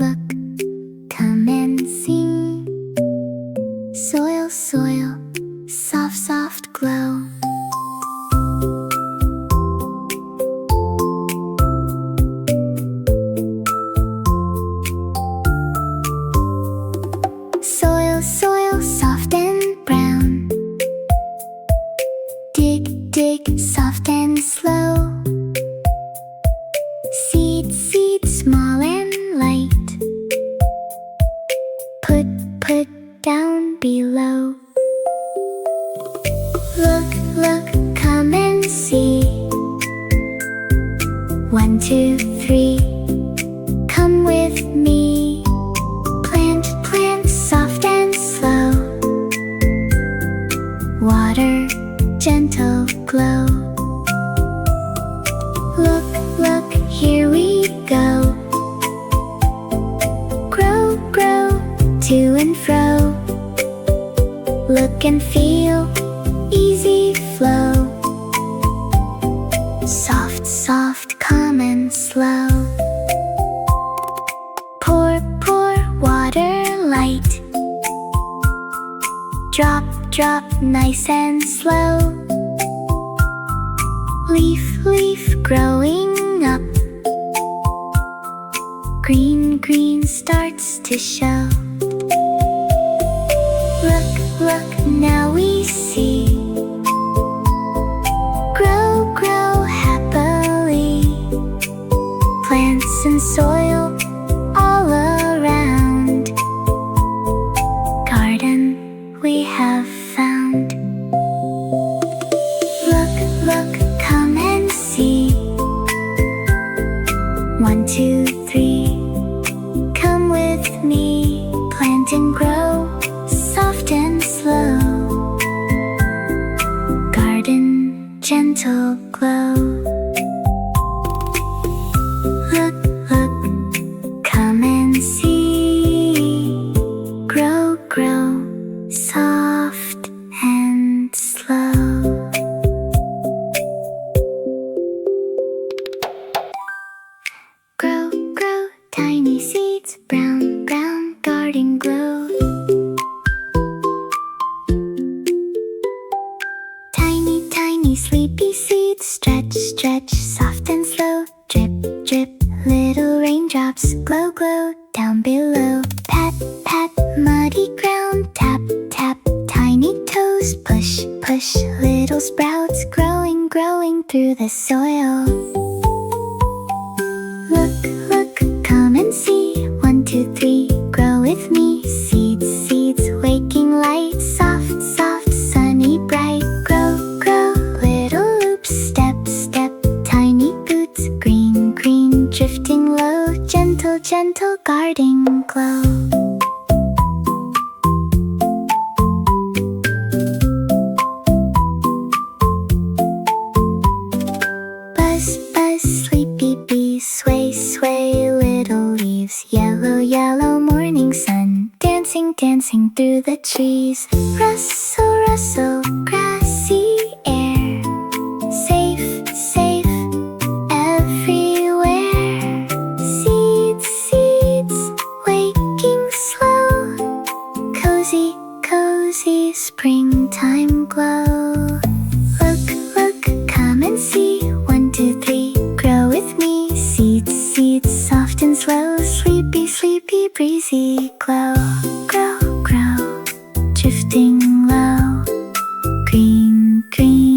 look, come and see. Soil, soil, soft, soft glow. Soil, soil, soft and brown. Dig, dig, soft and slow. Seed, seed, small and light. Put down below. Look, look, come and see. 1, 2, 3, come with me. Plant, plant, soft and slow. Water, gentle glow. Look, look, here we go. Grow, grow, to and fro. Look and feel, easy flow. Soft, soft, calm and slow. Pour, pour, water light. Drop, drop, nice and slow. Leaf, leaf, growing up. Green, green starts to show. Look, look, now we see. Grow, grow happily. Plants and soil all around. Garden we have found. Look, look, come and see. 1, 2, 3, come with me. Plant and grow, soft and slow. Garden, gentle glow. Look, look, come and see. Grow, grow, soft and slow. Grow, grow, tiny seeds, brown, brown, garden glow. Tiny, tiny, sleepy seeds, stretch, stretch, soft and slow. Drip, drip, little raindrops, glow, glow, down below. Pat, pat, muddy ground, tap, tap, tiny toes. Push, push, little sprouts, growing, growing through the soil. Look, look, come and see. 1, 2, 3, grow with me. Seeds, seeds, waking light. Soft, soft, sunny, bright. Grow, grow, little loops. Step, step, tiny boots. Green, green, drifting low. Gentle, gentle, garden glow. Buzz, buzz, sleepy bees. Sway, sway, little leaves. Yellow, yellow, morning sun. Dancing, dancing through the trees. Rustle, rustle, grassy air. Safe, safe, everywhere. Seeds, seeds, waking slow. Cozy, cozy, springtime glow. Look, look, come and see. 1, 2, 3, grow with me. Seeds, seeds, soft and slow. Sleepy, sleepy, breezy glow. Grow, grow, drifting low. Green, green.